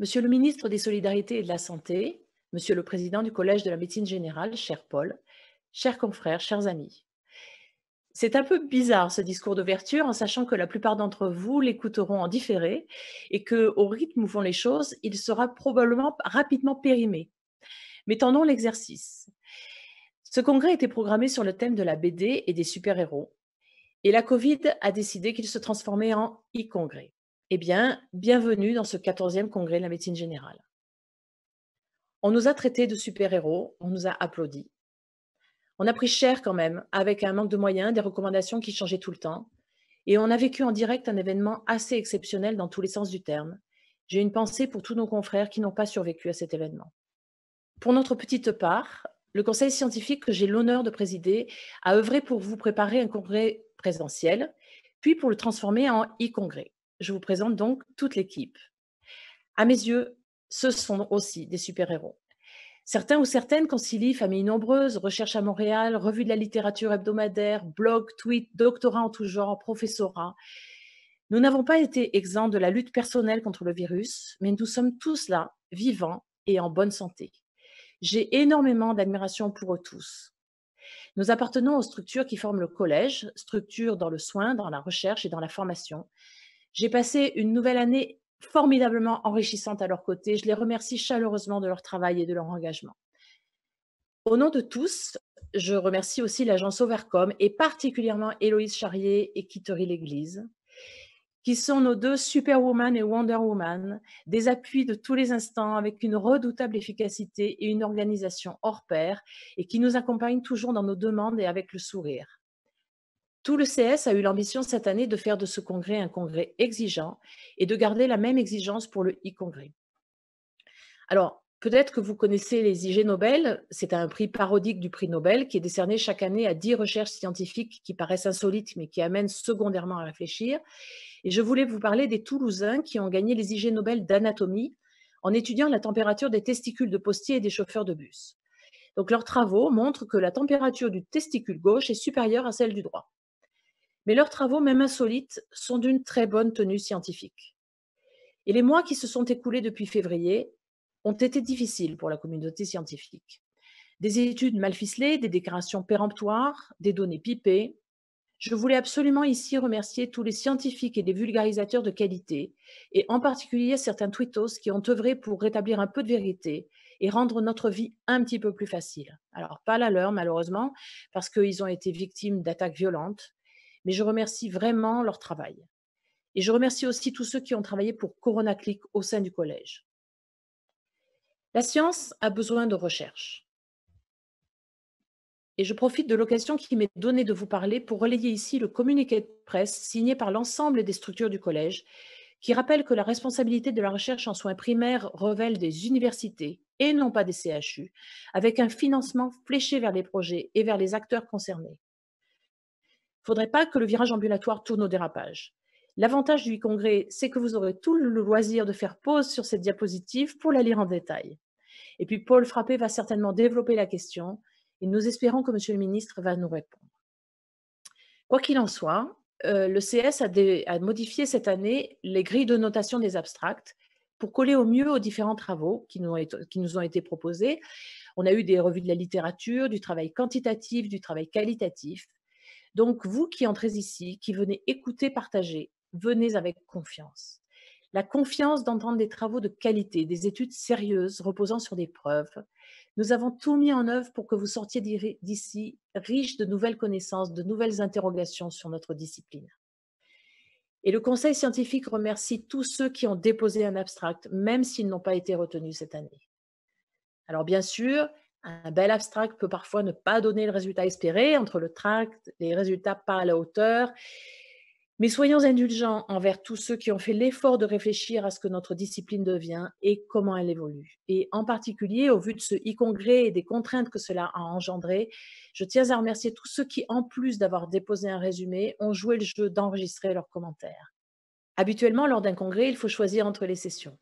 Monsieur le ministre des Solidarités et de la Santé, Monsieur le président du Collège de la médecine générale, cher Paul, chers confrères, chers amis. C'est un peu bizarre ce discours d'ouverture en sachant que la plupart d'entre vous l'écouteront en différé et que, au rythme où vont les choses, il sera probablement rapidement périmé. Mais tendons l'exercice. Ce congrès était programmé sur le thème de la BD et des super-héros et la Covid a décidé qu'il se transformait en e-congrès. Eh bien, bienvenue dans ce 14e congrès de la médecine générale. On nous a traités de super-héros, on nous a applaudi. On a pris cher quand même, avec un manque de moyens, des recommandations qui changeaient tout le temps. Et on a vécu en direct un événement assez exceptionnel dans tous les sens du terme. J'ai une pensée pour tous nos confrères qui n'ont pas survécu à cet événement. Pour notre petite part, le conseil scientifique que j'ai l'honneur de présider a œuvré pour vous préparer un congrès présentiel, puis pour le transformer en e-congrès. Je vous présente donc toute l'équipe. À mes yeux, ce sont aussi des super-héros. Certains ou certaines concilient familles nombreuses, recherche à Montréal, revue de la littérature hebdomadaire, blog, tweet, doctorat en tout genre, professorat. Nous n'avons pas été exempts de la lutte personnelle contre le virus, mais nous sommes tous là, vivants et en bonne santé. J'ai énormément d'admiration pour eux tous. Nous appartenons aux structures qui forment le collège, structures dans le soin, dans la recherche et dans la formation. J'ai passé une nouvelle année formidablement enrichissante à leur côté. Je les remercie chaleureusement de leur travail et de leur engagement. Au nom de tous, je remercie aussi l'agence Overcom et particulièrement Héloïse Charrier et Kittery L'Église, qui sont nos deux Superwoman et Wonder Woman, des appuis de tous les instants avec une redoutable efficacité et une organisation hors pair et qui nous accompagnent toujours dans nos demandes et avec le sourire. Tout le CS a eu l'ambition cette année de faire de ce congrès un congrès exigeant et de garder la même exigence pour le e-congrès. Alors, peut-être que vous connaissez les IG Nobel, c'est un prix parodique du prix Nobel qui est décerné chaque année à 10 recherches scientifiques qui paraissent insolites mais qui amènent secondairement à réfléchir. Et je voulais vous parler des Toulousains qui ont gagné les IG Nobel d'anatomie en étudiant la température des testicules de postiers et des chauffeurs de bus. Donc leurs travaux montrent que la température du testicule gauche est supérieure à celle du droit. Mais leurs travaux, même insolites, sont d'une très bonne tenue scientifique. Et les mois qui se sont écoulés depuis février ont été difficiles pour la communauté scientifique. Des études mal ficelées, des déclarations péremptoires, des données pipées. Je voulais absolument ici remercier tous les scientifiques et les vulgarisateurs de qualité, et en particulier certains tweetos qui ont œuvré pour rétablir un peu de vérité et rendre notre vie un petit peu plus facile. Alors, pas la leur, malheureusement, parce qu'ils ont été victimes d'attaques violentes, mais je remercie vraiment leur travail. Et je remercie aussi tous ceux qui ont travaillé pour CoronaClick au sein du collège. La science a besoin de recherche. Et je profite de l'occasion qui m'est donnée de vous parler pour relayer ici le communiqué de presse signé par l'ensemble des structures du collège, qui rappelle que la responsabilité de la recherche en soins primaires relève des universités et non pas des CHU, avec un financement fléché vers les projets et vers les acteurs concernés. Il ne faudrait pas que le virage ambulatoire tourne au dérapage. L'avantage du e-congrès, c'est que vous aurez tout le loisir de faire pause sur cette diapositive pour la lire en détail. Et puis Paul Frappé va certainement développer la question et nous espérons que Monsieur le ministre va nous répondre. Quoi qu'il en soit, le CS a modifié cette année les grilles de notation des abstracts pour coller au mieux aux différents travaux qui nous ont été proposés. On a eu des revues de la littérature, du travail quantitatif, du travail qualitatif. Donc, vous qui entrez ici, qui venez écouter, partager, venez avec confiance. La confiance d'entendre des travaux de qualité, des études sérieuses reposant sur des preuves. Nous avons tout mis en œuvre pour que vous sortiez d'ici riche de nouvelles connaissances, de nouvelles interrogations sur notre discipline. Et le Conseil scientifique remercie tous ceux qui ont déposé un abstract, même s'ils n'ont pas été retenus cette année. Alors bien sûr, un bel abstract peut parfois ne pas donner le résultat espéré, entre le tract, les résultats pas à la hauteur. Mais soyons indulgents envers tous ceux qui ont fait l'effort de réfléchir à ce que notre discipline devient et comment elle évolue. Et en particulier, au vu de ce e-congrès et des contraintes que cela a engendré, je tiens à remercier tous ceux qui, en plus d'avoir déposé un résumé, ont joué le jeu d'enregistrer leurs commentaires. Habituellement, lors d'un congrès, il faut choisir entre les sessions.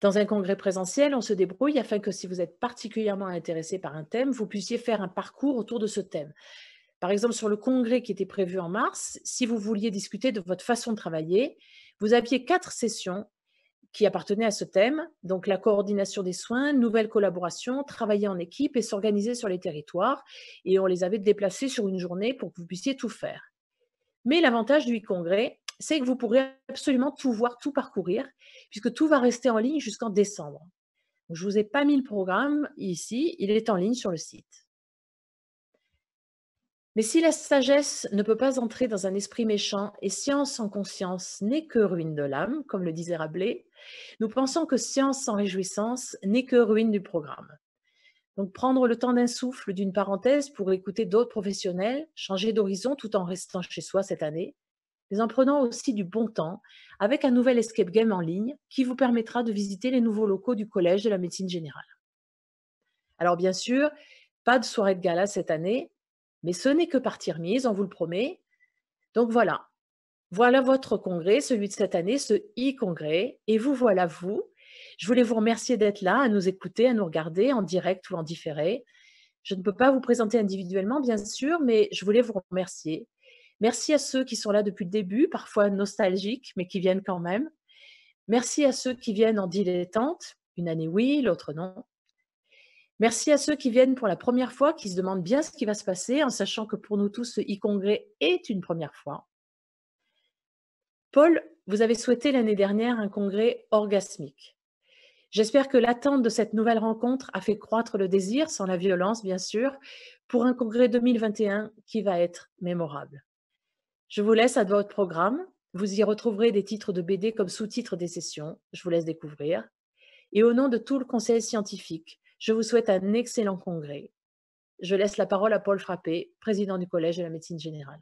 Dans un congrès présentiel, on se débrouille afin que si vous êtes particulièrement intéressé par un thème, vous puissiez faire un parcours autour de ce thème. Par exemple, sur le congrès qui était prévu en mars, si vous vouliez discuter de votre façon de travailler, vous aviez 4 sessions qui appartenaient à ce thème, donc la coordination des soins, nouvelle collaboration, travailler en équipe et s'organiser sur les territoires. Et on les avait déplacés sur une journée pour que vous puissiez tout faire. Mais l'avantage du e-congrès, c'est que vous pourrez absolument tout voir, tout parcourir, puisque tout va rester en ligne jusqu'en décembre. Donc, je ne vous ai pas mis le programme ici, il est en ligne sur le site. Mais si la sagesse ne peut pas entrer dans un esprit méchant et science sans conscience n'est que ruine de l'âme, comme le disait Rabelais, nous pensons que science sans réjouissance n'est que ruine du programme. Donc prendre le temps d'un souffle, d'une parenthèse pour écouter d'autres professionnels, changer d'horizon tout en restant chez soi cette année, mais en prenant aussi du bon temps avec un nouvel escape game en ligne qui vous permettra de visiter les nouveaux locaux du Collège de la médecine générale. Alors bien sûr, pas de soirée de gala cette année, mais ce n'est que partie remise, on vous le promet. Donc voilà votre congrès, celui de cette année, ce e-congrès, et vous voilà vous. Je voulais vous remercier d'être là, à nous écouter, à nous regarder en direct ou en différé. Je ne peux pas vous présenter individuellement, bien sûr, mais je voulais vous remercier. Merci à ceux qui sont là depuis le début, parfois nostalgiques, mais qui viennent quand même. Merci à ceux qui viennent en dilettante, une année oui, l'autre non. Merci à ceux qui viennent pour la première fois, qui se demandent bien ce qui va se passer, en sachant que pour nous tous, ce e-congrès est une première fois. Paul, vous avez souhaité l'année dernière un congrès orgasmique. J'espère que l'attente de cette nouvelle rencontre a fait croître le désir, sans la violence bien sûr, pour un congrès 2021 qui va être mémorable. Je vous laisse à votre programme. Vous y retrouverez des titres de BD comme sous-titres des sessions. Je vous laisse découvrir. Et au nom de tout le conseil scientifique, je vous souhaite un excellent congrès. Je laisse la parole à Paul Frappé, président du Collège de la médecine générale.